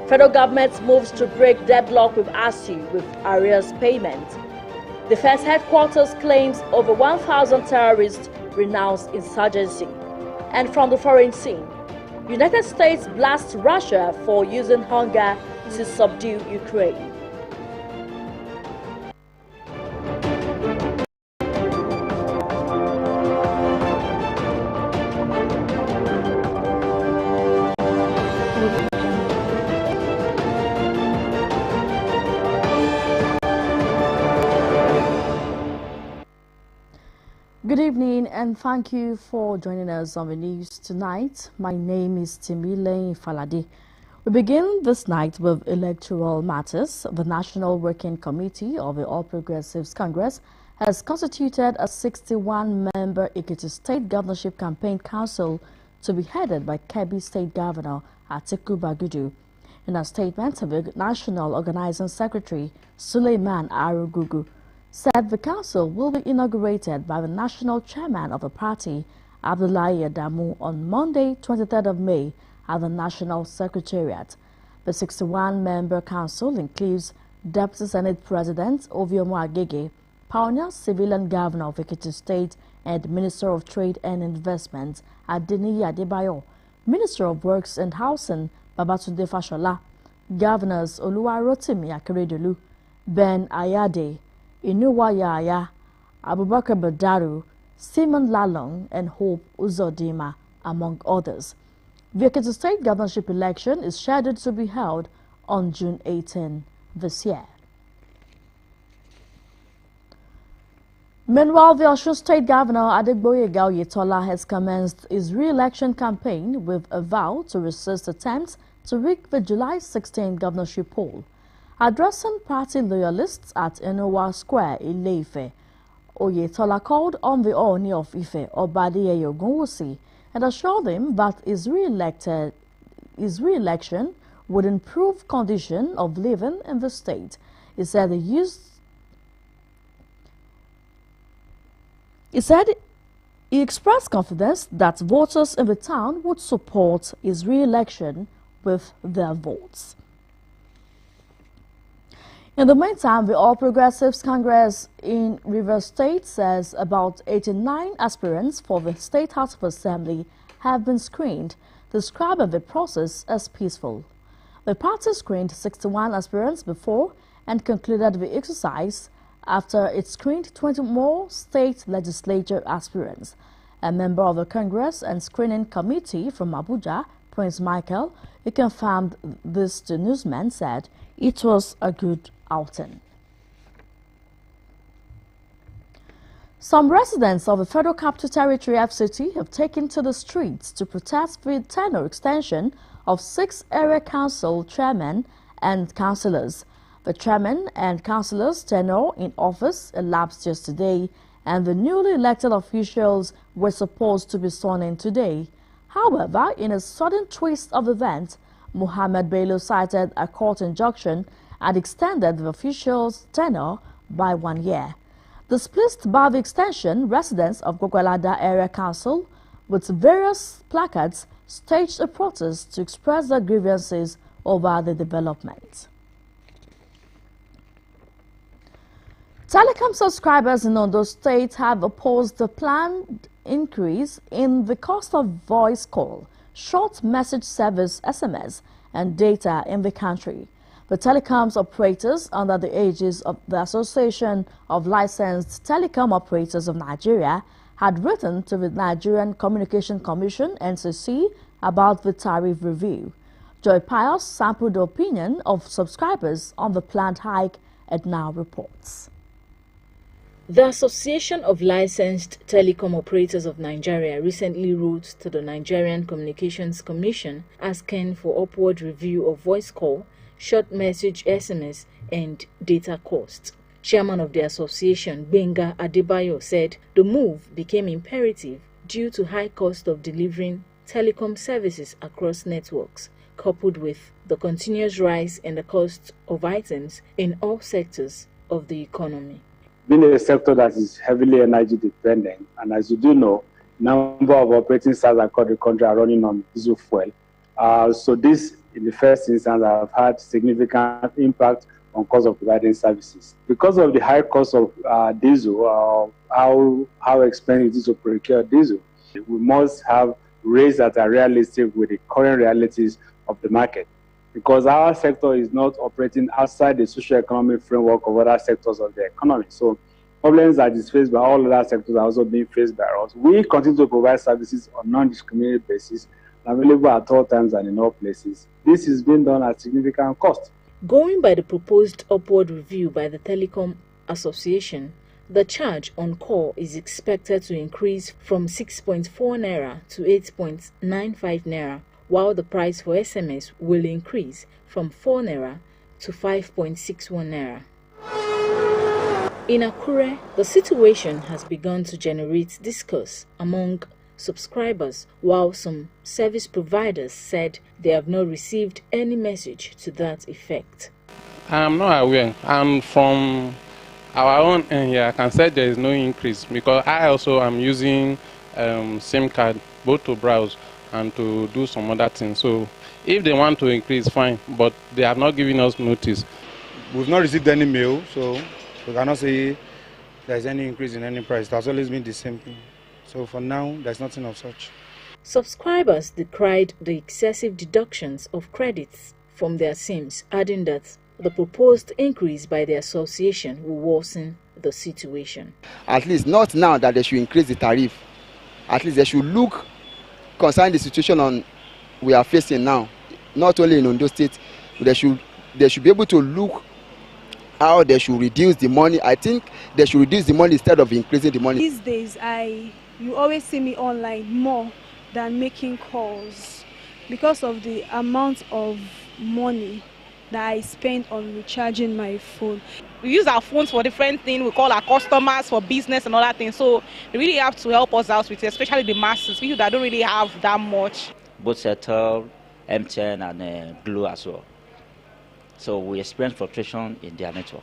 Federal government moves to break deadlock with Osrc with arrears payment. Defense headquarters claims over 1,000 terrorists renounce insurgency. And from the foreign scene, United States blasts Russia for using hunger to subdue Ukraine. Good evening and thank you for joining us on the news tonight. My name is Timile Falade. We begin this night with electoral matters. The National Working Committee of the All Progressives Congress has constituted a 61-member Ekiti State Governorship Campaign Council to be headed by Kebbi State Governor Atiku Bagudu. In a statement, the National Organizing Secretary Suleiman Arugugu said the council will be inaugurated by the national chairman of the party, Abdullahi Adamu, on Monday, 23rd of May, at the National Secretariat. The 61-member council includes Deputy Senate President Oviomo Agege, Pioneer Civilian Governor of Ekiti State and Minister of Trade and Investment Adeniyi Adebayo, Minister of Works and Housing Babatunde Fashola, Governors Oluwarotimi Akeredolu, Ben Ayade, Inuwa Yaya, Abubakar Badaru, Simon Lalong, and Hope Uzodima, among others. The Ekiti State governorship election is scheduled to be held on June 18 this year. Meanwhile, the Osrc State Governor Adegboyega Oyetola has commenced his re-election campaign with a vow to resist attempts to rig the July 16 governorship poll. Addressing party loyalists at Enowa Square in Ile-Ife, Oyetola called on the Ooni of Ife, Obadiah Ogunwusi, and assured him that his re-election would improve condition of living in the state. He said he expressed confidence that voters in the town would support his re-election with their votes. In the meantime, the All Progressives Congress in Rivers State says about 89 aspirants for the State House of Assembly have been screened, describing the process as peaceful. The party screened 61 aspirants before and concluded the exercise after it screened 20 more state legislature aspirants. A member of the Congress and Screening Committee from Abuja, Prince Michael, who confirmed this to newsmen, said it was a good outing. Some residents of the Federal Capital Territory FCT have taken to the streets to protest the tenure extension of 6 area council chairmen and councillors. The chairman and councillors' tenure in office elapsed yesterday, and the newly elected officials were supposed to be sworn in today. However, in a sudden twist of events, Mohammed Bello cited a court injunction and extended the officials' tenure by 1 year. Displeased by the extension, residents of Gwagwalada Area Council, with various placards, staged a protest to express their grievances over the development. Telecom subscribers in Ondo State have opposed the planned increase in the cost of voice call, short message service (SMS) and data in the country. The telecoms operators, under the aegis of the Association of Licensed Telecom Operators of Nigeria, had written to the Nigerian Communication Commission (NCC) about the tariff review. Joy Pius sampled the opinion of subscribers on the planned hike and now reports. The Association of Licensed Telecom Operators of Nigeria recently wrote to the Nigerian Communications Commission asking for upward review of voice call, short message SMS, and data costs. Chairman of the association, Benga Adebayo, said the move became imperative due to high cost of delivering telecom services across networks, coupled with the continuous rise in the cost of items in all sectors of the economy. Being a sector that is heavily energy dependent, and as you do know, number of operating sites across the country are running on diesel fuel. So this in the first instance have had significant impact on cost of providing services. Because of the high cost of diesel, how expensive it is to procure diesel, we must have rates that are realistic with the current realities of the market. Because our sector is not operating outside the socio-economic framework of other sectors of the economy. So problems that is faced by all other sectors are also being faced by us. We continue to provide services on non-discriminating basis, available at all times and in all places. This is being done at significant cost. Going by the proposed upward review by the Telecom Association, the charge on call is expected to increase from 6.4 naira to 8.95 naira, while the price for SMS will increase from 4 naira to 5.61 naira. In Akure, the situation has begun to generate discourse among subscribers, while some service providers said they have not received any message to that effect. I'm not aware, and from our own end here, I can say there is no increase because I also am using SIM card both to browse and to do some other things. So if they want to increase, fine, but they have not given us notice. We've not received any mail, so we cannot say there's any increase in any price. It has always been the same thing. So for now, there's nothing of such. Subscribers decried the excessive deductions of credits from their SIMs, adding that the proposed increase by the association will worsen the situation. At least not now that they should increase the tariff. At least they should look concerning the situation we are facing now. Not only in Ondo State, they should be able to look how they should reduce the money. I think they should reduce the money instead of increasing the money. These days, you always see me online more than making calls because of the amount of money that I spend on recharging my phone. We use our phones for different things. We call our customers for business and all that thing. So they really have to help us out with it, especially the masses, people that don't really have that much. Both Settle, MTN and Glo as well. So we experience fluctuation in their network.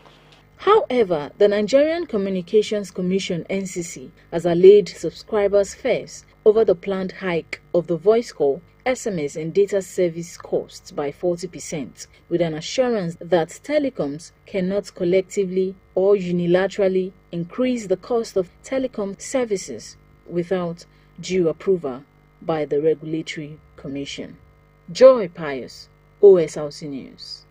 However, the Nigerian Communications Commission (NCC) has allayed subscribers' fears over the planned hike of the voice call, SMS and data service costs by 40%, with an assurance that telecoms cannot collectively or unilaterally increase the cost of telecom services without due approval by the Regulatory Commission. Joy Pius, Osrc News.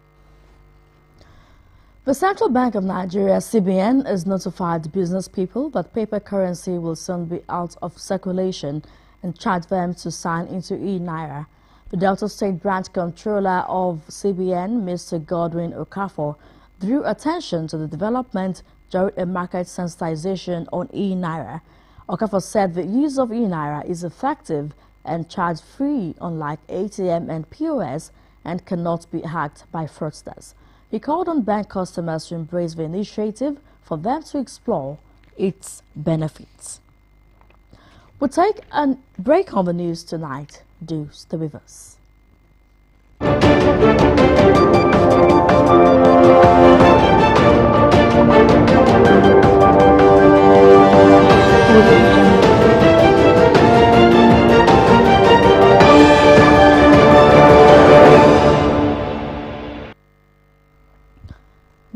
The Central Bank of Nigeria, CBN, has notified business people that paper currency will soon be out of circulation and charge them to sign into e-Naira. The Delta State Branch Controller of CBN, Mr. Godwin Okafor, drew attention to the development during a market sensitization on e-Naira. Okafor said the use of e-Naira is effective and charge-free, unlike ATM and POS, and cannot be hacked by fraudsters. He called on bank customers to embrace the initiative for them to explore its benefits. We'll take a break on the news tonight. Do stay with us.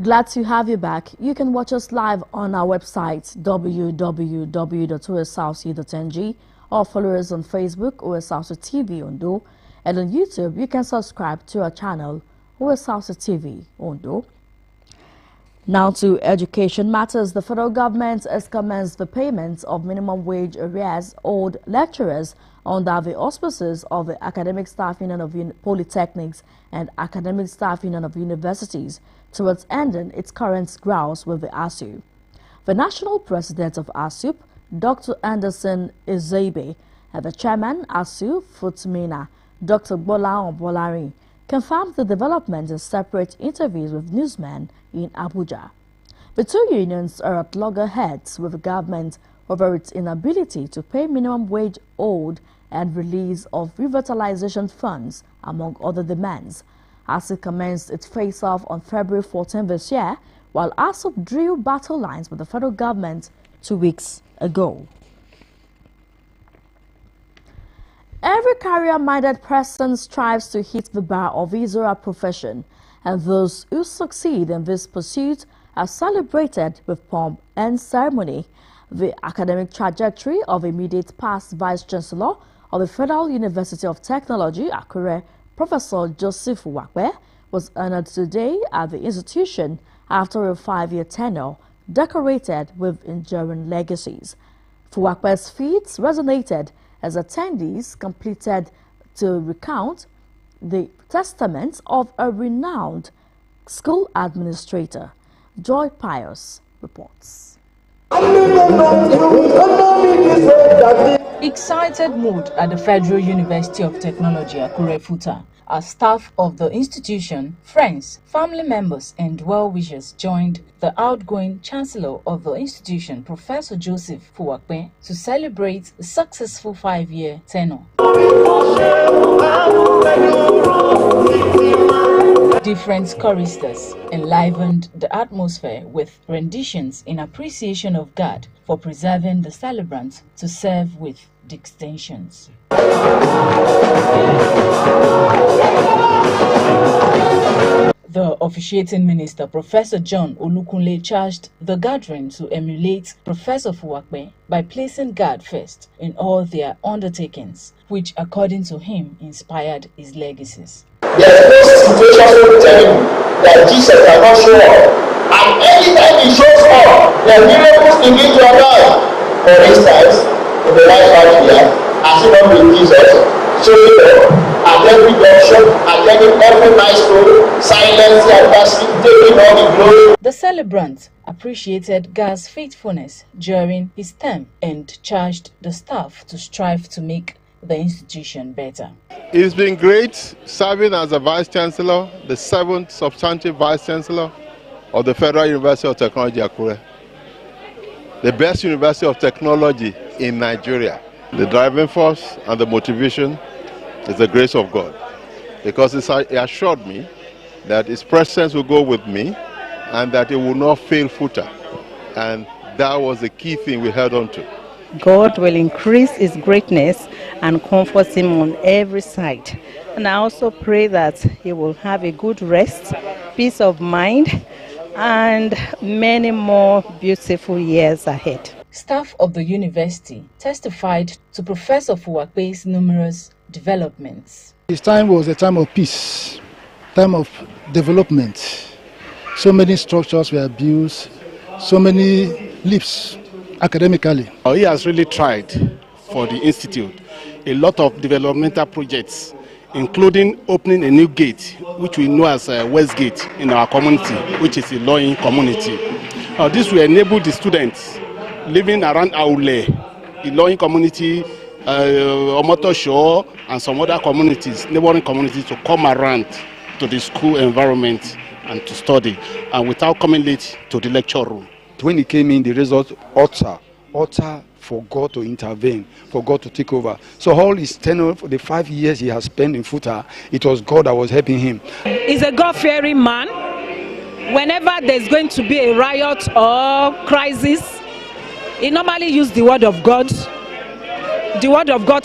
Glad to have you back. You can watch us live on our website www.osrc.ng or follow us on Facebook, Osrc TV Ondo, and on YouTube you can subscribe to our channel, Osrc TV Ondo. Now to education matters. The federal government has commenced the payment of minimum wage arrears owed lecturers under the auspices of the Academic Staff Union of Polytechnics and Academic Staff Union of Universities towards ending its current grouse with the ASU. The national president of ASUP, Dr. Anderson Ezebe, and the chairman, ASU Futmina, Dr. Bola Bolari, confirmed the development in separate interviews with newsmen in Abuja. The two unions are at loggerheads with the government over its inability to pay minimum wage owed and release of revitalization funds, among other demands. ASU commenced its face-off on February 14 this year, while ASUP drew battle lines with the federal government 2 weeks ago. Every career-minded person strives to hit the bar of his or her profession, and those who succeed in this pursuit are celebrated with pomp and ceremony. The academic trajectory of immediate past Vice-Chancellor of the Federal University of Technology, Akure, Professor Joseph Fuwakpe, was honored today at the institution after a 5-year tenure decorated with enduring legacies. Fuwakpe's feats resonated as attendees completed to recount the testaments of a renowned school administrator. Joy Pius reports. Excited mood at the Federal University of Technology, Akure Futa, as staff of the institution, friends, family members and well-wishers joined the outgoing Chancellor of the institution, Professor Joseph Fuwakpe, to celebrate a successful 5-year tenure. Different choristers enlivened the atmosphere with renditions in appreciation of God for preserving the celebrant to serve with distinctions. The officiating minister, Professor John Olukunle, charged the gathering to emulate Professor Fuwakpe by placing God first in all their undertakings, which, according to him, inspired his legacies. There's no situation so terrible that Jesus cannot show up. And anytime he shows up, the miracles begin to arrive. For instance, in the life out here, as he not with Jesus, showing up at every junction, attending every milestone, silencing and passing, taking all the glory. The celebrant appreciated God's faithfulness during his term and charged the staff to strive to make the institution better. It's been great serving as a Vice-Chancellor, the 7th substantive Vice-Chancellor of the Federal University of Technology, Akure. The best university of technology in Nigeria. The driving force and the motivation is the grace of God, because he assured me that his presence will go with me and that it will not fail Futa. And that was the key thing we held on to. God will increase his greatness and comfort him on every side. And I also pray that he will have a good rest, peace of mind, and many more beautiful years ahead. Staff of the university testified to Professor Fuwakpe's numerous developments. His time was a time of peace, time of development. So many structures were built, so many leaps academically. He has really tried for the institute a lot of developmental projects, including opening a new gate, which we know as West Gate in our community, which is a law-in community. This will enable the students living around Aule, the law-in community, Omotosho, and some other communities, neighboring communities, to come around to the school environment and to study, and without coming late to the lecture room. When he came in, the result utter for God to intervene, for God to take over. So all his tenure, for the 5 years he has spent in Futa, it was God that was helping him. He's a God-fearing man. Whenever there's going to be a riot or crisis, he normally uses the word of God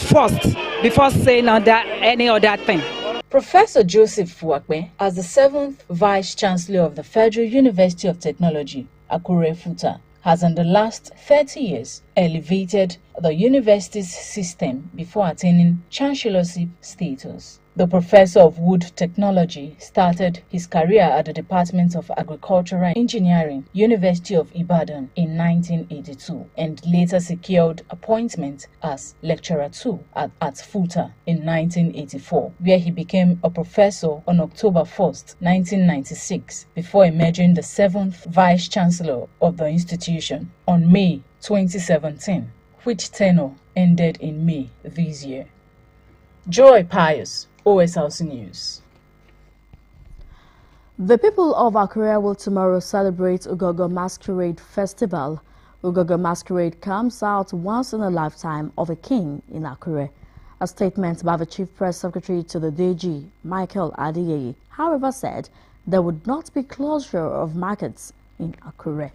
first, before saying any other thing. Professor Joseph Fuwakpe, as the 7th Vice-Chancellor of the Federal University of Technology, Akure Futa, has in the last 30 years elevated the university's system before attaining chancellorship status. The professor of wood technology started his career at the Department of Agricultural Engineering, University of Ibadan in 1982, and later secured appointment as lecturer 2 at Futa in 1984, where he became a professor on October 1st, 1996, before emerging the 7th Vice-Chancellor of the institution on May 2017, which tenure ended in May this year. Joy Pius, Osrc News. The people of Akure will tomorrow celebrate Ugogo Masquerade Festival. Ugogo Masquerade comes out once in a lifetime of a king in Akure. A statement by the Chief Press Secretary to the DG, Michael Adeyeye, however, said there would not be closure of markets in Akure.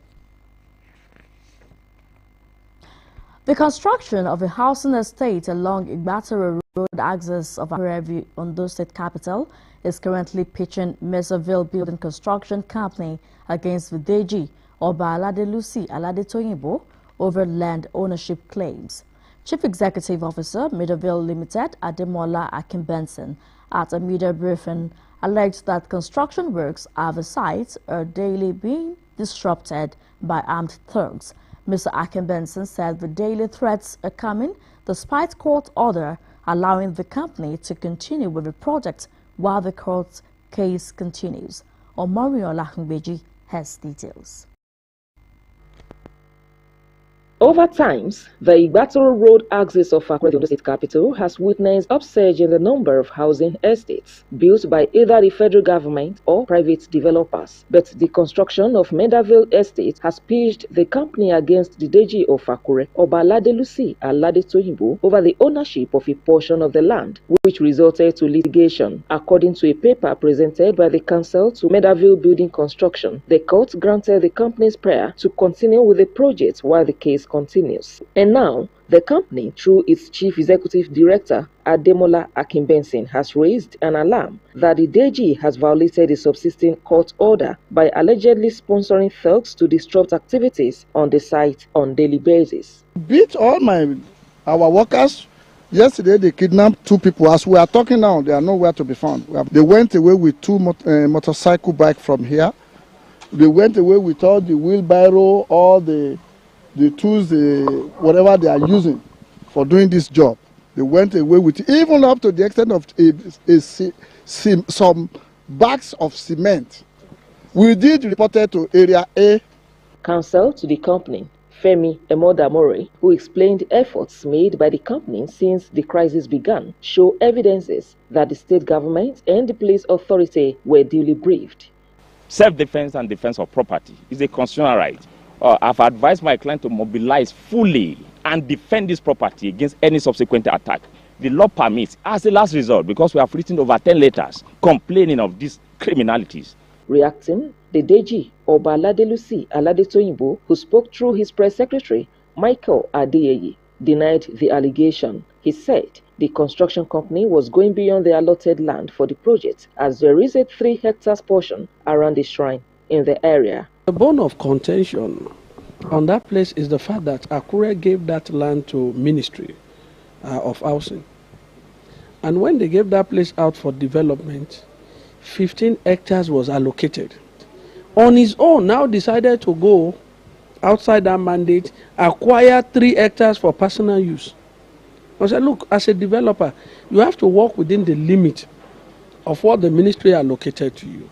The construction of a housing estate along Igbatoro road access of Akure Ondo State Capital is currently pitching Meserville Building Construction Company against Videji Oba Alade Lucy Alade Toyinbo over land ownership claims. Chief Executive Officer, Meserville Limited, Ademola Akinbenson, at a media briefing, alleged that construction works at the site are daily being disrupted by armed thugs. Mr. Akinbenson said the daily threats are coming despite court order allowing the company to continue with the project while the court case continues. Omoriola Hungbeji has details. Over times, the Igbatoro Road axis of Akure State Capital has witnessed upsurge in the number of housing estates built by either the federal government or private developers. But the construction of Meserville Estate has pitched the company against the Deji of Akure, Oba Alade Lucy Alade Toyinbo, over the ownership of a portion of the land, which resulted to litigation. According to a paper presented by the council to Meserville Building Construction, the court granted the company's prayer to continue with the project while the case continues. And now, the company, through its chief executive director, Ademola Akinbenson, has raised an alarm that the DG has violated a subsisting court order by allegedly sponsoring thugs to disrupt activities on the site on daily basis. Beat all our workers. Yesterday they kidnapped 2 people. As we are talking now, they are nowhere to be found. They went away with 2 motorcycle bikes from here. They went away with all the wheelbarrow, all the tools, whatever they are using for doing this job. They went away with it, even up to the extent of some bags of cement. We did report it to Area A. Counsel to the company, Femi Emodamore, who explained efforts made by the company since the crisis began, show evidences that the state government and the police authority were duly briefed. Self-defense and defense of property is a constitutional right. I've advised my client to mobilize fully and defend this property against any subsequent attack. The law permits, as a last resort, because we have written over 10 letters complaining of these criminalities. Reacting, the DG, Oba Alade Lucy Alade Toyinbo, who spoke through his press secretary, Michael Adeyeye, denied the allegation. He said the construction company was going beyond the allotted land for the project, as there is a 3 hectares portion around the shrine in the area. The bone of contention on that place is the fact that Akure gave that land to Ministry of Housing. And when they gave that place out for development, 15 hectares was allocated. On his own, now decided to go outside that mandate, acquire 3 hectares for personal use. I said, look, as a developer, you have to work within the limit of what the ministry allocated to you.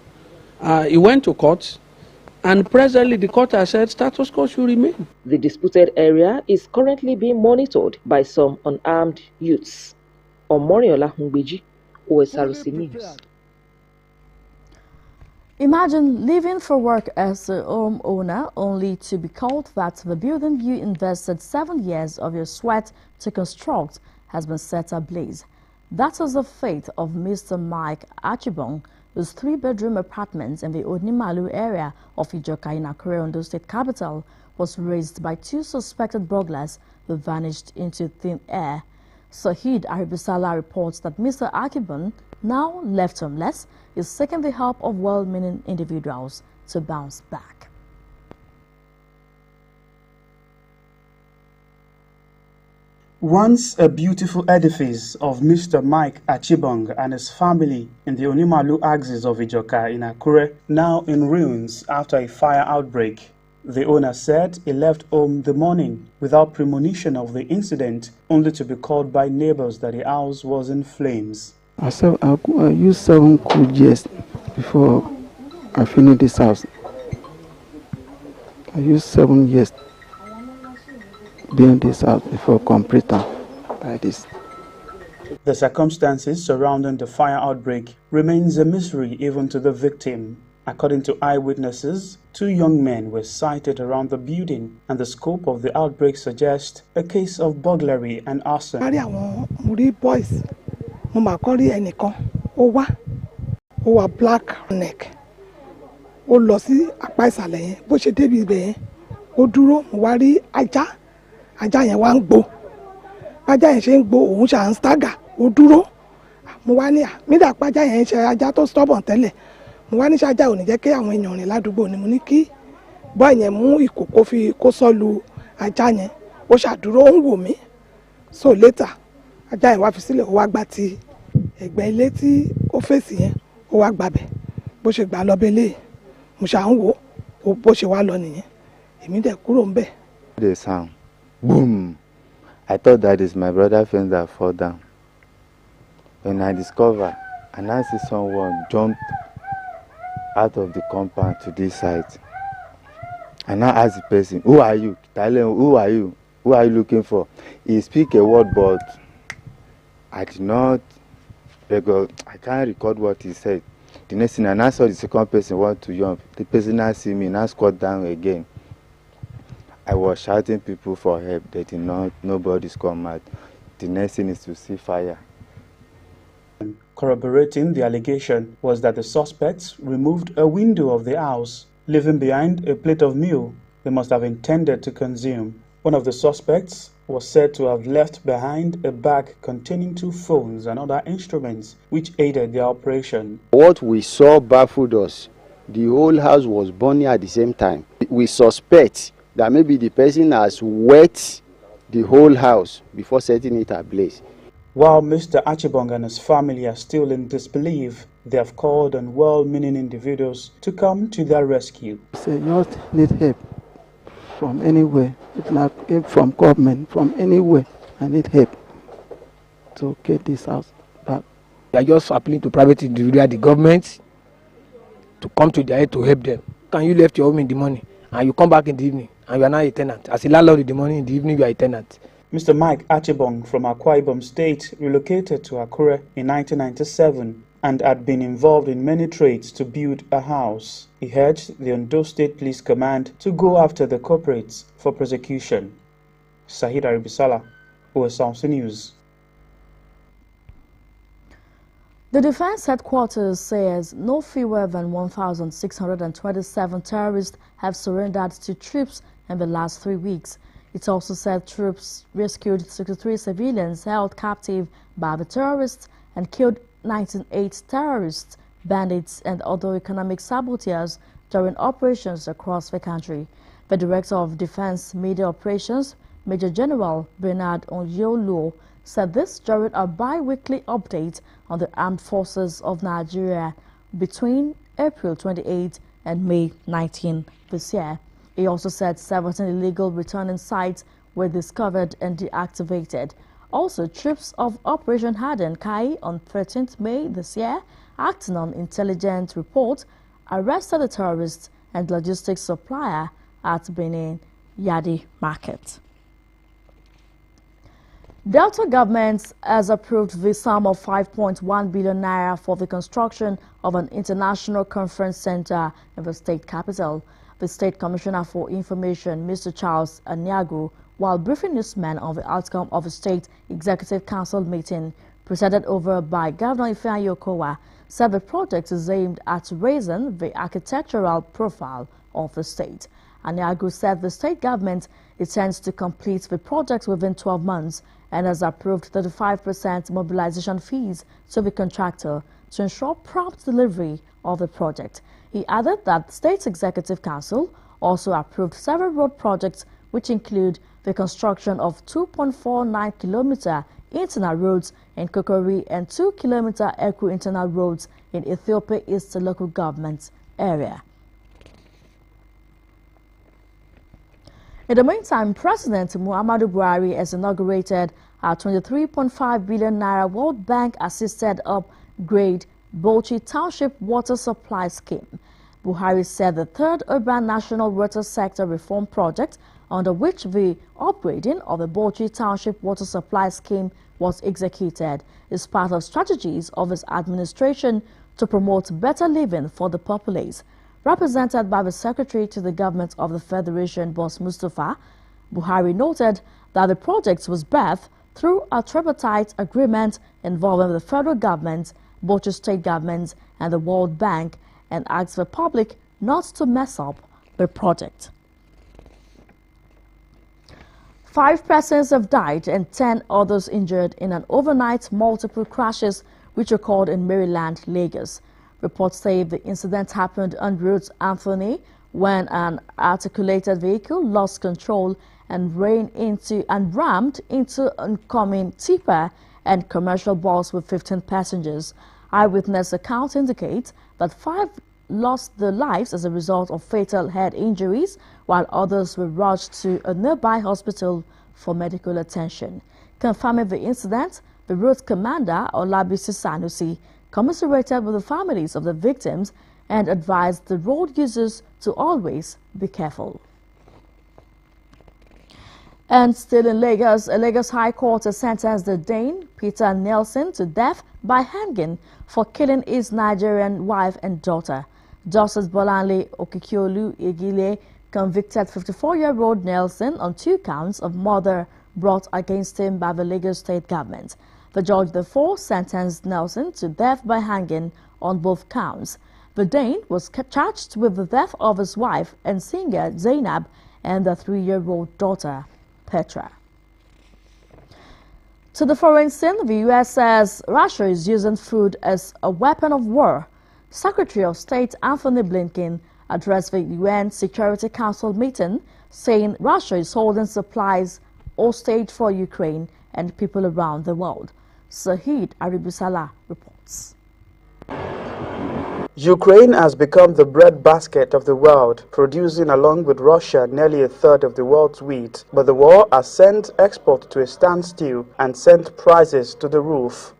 He went to court. And presently, the court has said status quo should remain. The disputed area is currently being monitored by some unarmed youths. Omoriola Hungbeji, Osrc News. Imagine leaving for work as a homeowner only to be told that the building you invested 7 years of your sweat to construct has been set ablaze. That is the fate of Mr. Mike Achibong, whose 3-bedroom apartment in the Onimalu area of Ijoka in Akure, Ondo State Capital, was razed by 2 suspected burglars who vanished into thin air. Sahid Aribisala reports that Mr. Achibong, now left homeless, is seeking the help of well-meaning individuals to bounce back. Once a beautiful edifice of Mr. Mike Achibong and his family in the Onimalu axis of Ijoka in Akure, now in ruins after a fire outbreak. The owner said he left home the morning without premonition of the incident, only to be called by neighbors that the house was in flames. I used 7 cool years before I finished this house. I used 7 years building this house before completing like this. The circumstances surrounding the fire outbreak remains a mystery even to the victim. According to eyewitnesses, 2 young men were sighted around the building, and the scope of the outbreak suggests a case of burglary and arson. Black neck. Ó lọ sí apá ìsàlẹ̀ yẹn bó ṣe débi ibẹ̀ yẹn ó dúró mo wá rí ajá yẹn wá ń gbó ajá yẹn ṣe ń gbó òun ṣà ń stagger ó dúró mo wá ní mídà pàjá yẹn ṣe ajá tó stubborn tẹ́lẹ̀ mo wá ní ṣáájá ò ní jẹ́ kí àwọn èèyàn rìn ládùúgbò ni mo ní kí bọ́ yẹn mú ìkòkò fi kó sọ́lu ajá yẹn ó ṣàdúró ó ń wò mí so later ajá yẹn wá fi sílẹ̀ ó wá gbá ti ẹ̀gbẹ́ ilé tí ó fèsì yẹn ó wá gbàbẹ̀ bó ṣe gbà lọ bẹ́lẹ̀ mo ṣà ń wò ó bó ṣe wá lọ nìyẹn èmi dẹ̀ kúrò ń bẹ̀. The sound boom. I thought that is my brother friend that fall down. When I discover and I see someone jump out of the compound to this side, and I ask the person, "Who are you?" Tell him, "Who are you? Who are you looking for?" He speak a word, but I did not. I can't record what he said. The next thing, and I saw the second person want to jump. The person now see me, now squat down again. I was shouting people for help. They did not. Nobody's come out. The next thing is to see fire. Corroborating the allegation was that the suspects removed a window of the house, leaving behind a plate of meal they must have intended to consume. One of the suspects was said to have left behind a bag containing 2 phones and other instruments which aided their operation. What we saw baffled us. The whole house was burning at the same time. We suspect that maybe the person has wet the whole house before setting it ablaze. While Mr. Achibong and his family are still in disbelief, they have called on well-meaning individuals to come to their rescue. Say you need help from anywhere, if not help from government, from anywhere. I need help to get this house back. They are just appealing to private individuals, the government, to come to their aid to help them. Can you left your home in the morning and you come back in the evening and you are now a tenant? As a landlord in the morning, in the evening you are a tenant. Mr. Mike Achibong from Akwa Ibom State relocated to Akure in 1997 and had been involved in many trades to build a house. He urged the Ondo State Police Command to go after the culprits for prosecution. Sahid Aribisala, Osrc News. The Defense Headquarters says no fewer than 1,627 terrorists have surrendered to troops in the last 3 weeks. It also said troops rescued 63 civilians held captive by the terrorists and killed 98 terrorists, bandits and other economic saboteurs during operations across the country. The Director of Defense Media Operations, Major General Bernard Onyolo, said this during a bi-weekly update on the armed forces of Nigeria between April 28 and May 19 this year. He also said 17 illegal returning sites were discovered and deactivated. Also, troops of Operation Harden Kai on 13th May this year, acting on intelligence reports, arrested a terrorist and logistics supplier at Benin Yadi Market. Delta government has approved the sum of 5.1 billion naira for the construction of an international conference center in the state capital. The State Commissioner for Information, Mr. Charles Anyagu, while briefing newsmen on the outcome of a State Executive Council meeting presided over by Governor Ifeanyi Okowa, said the project is aimed at raising the architectural profile of the state. Anyagu said the state government intends to complete the project within 12 months and has approved 35% mobilization fees to the contractor to ensure prompt delivery of the project. He added that the State Executive Council also approved several road projects which include the construction of 2.49-kilometer internal roads in Kokori and 2-kilometer eco-internal roads in Ethiopia East local government area. In the meantime, President Muhammadu Buhari has inaugurated a 23.5 billion naira World Bank assisted upgrade Bauchi Township Water Supply Scheme. Buhari said the third urban national water sector reform project, under which the upgrading of the Bauchi Township Water Supply Scheme was executed, is part of strategies of his administration to promote better living for the populace. Represented by the Secretary to the Government of the Federation, Boss Mustafa, Buhari noted that the project was birthed through a tripartite agreement involving the federal government, Bauchi state government and the World Bank, and asked the public not to mess up the project. 5 persons have died and 10 others injured in an overnight multiple crashes which occurred in Maryland, Lagos. Reports say the incident happened on Route Anthony when an articulated vehicle lost control and rammed into oncoming tipper and commercial bus with 15 passengers. Eyewitness accounts indicate that 5 lost their lives as a result of fatal head injuries, while others were rushed to a nearby hospital for medical attention. Confirming the incident, the road commander, Olabisi Sanusi, commiserated with the families of the victims and advised the road users to always be careful. And still in Lagos, a Lagos High Court has sentenced the Dane, Peter Nelson, to death by hanging for killing his Nigerian wife and daughter. Justice Bolanle Okikiolu Egile convicted 54-year-old Nelson on 2 counts of murder brought against him by the Lagos state government. The judge therefore sentenced Nelson to death by hanging on both counts. The Dane was charged with the death of his wife and singer Zainab and their 3-year-old daughter, Petra. To the foreign scene, the U.S. says Russia is using food as a weapon of war. Secretary of State Anthony Blinken addressed the UN Security Council meeting, saying Russia is holding supplies hostage for Ukraine and people around the world. Sahid Aribusala reports. Ukraine has become the breadbasket of the world, producing along with Russia nearly a third of the world's wheat. But the war has sent export to a standstill and sent prices to the roof.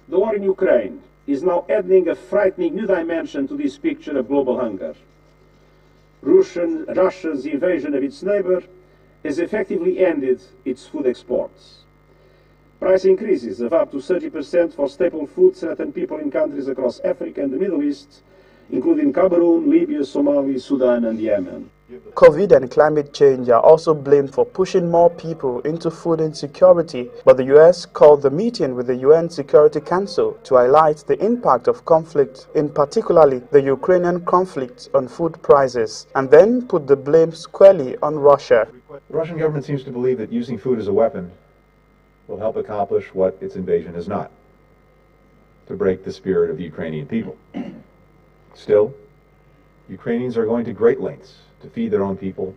The war in Ukraine is now adding a frightening new dimension to this picture of global hunger. Russia's invasion of its neighbor has effectively ended its food exports. Price increases of up to 30% for staple food threaten people in countries across Africa and the Middle East, including Cameroon, Libya, Somalia, Sudan and Yemen. COVID and climate change are also blamed for pushing more people into food insecurity, but the U.S. called the meeting with the UN Security Council to highlight the impact of conflict, in particularly the Ukrainian conflict, on food prices, and then put the blame squarely on Russia. The Russian government seems to believe that using food as a weapon will help accomplish what its invasion has not, to break the spirit of the Ukrainian people. Still, Ukrainians are going to great lengths to feed their own people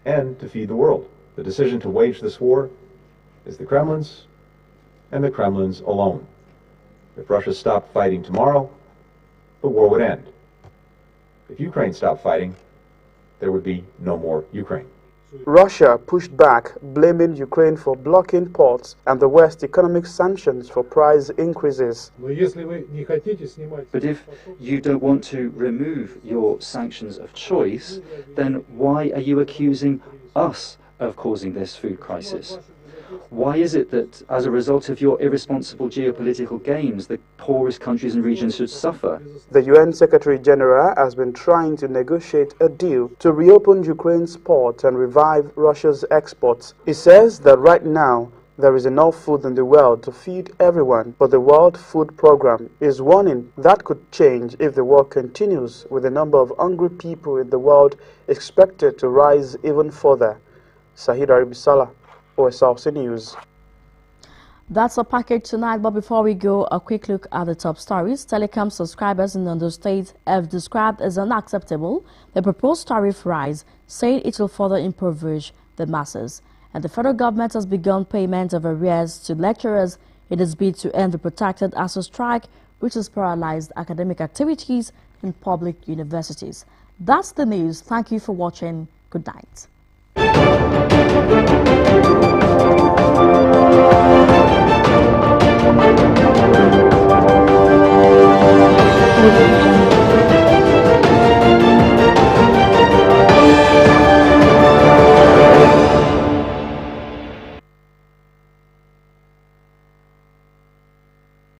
and to feed the world. The decision to wage this war is the Kremlin's and the Kremlin's alone. If Russia stopped fighting tomorrow, the war would end. If Ukraine stopped fighting, there would be no more Ukraine. Russia pushed back, blaming Ukraine for blocking ports and the West economic sanctions for price increases. But if you don't want to remove your sanctions of choice, then why are you accusing us of causing this food crisis? Why is it that, as a result of your irresponsible geopolitical games, the poorest countries and regions should suffer? The UN Secretary General has been trying to negotiate a deal to reopen Ukraine's ports and revive Russia's exports. He says that right now, there is enough food in the world to feed everyone, but the World Food Programme is warning that could change if the war continues, with the number of hungry people in the world expected to rise even further. Sahid Aribisala, Osrc News. That's our package tonight, but before we go, a quick look at the top stories. Telecom subscribers in Ondo State have described as unacceptable the proposed tariff rise, saying it will further impoverish the masses. And the federal government has begun payment of arrears to lecturers in its bid to end the protracted ASU strike, which has paralyzed academic activities in public universities. That's the news. Thank you for watching. Good night. Thank you.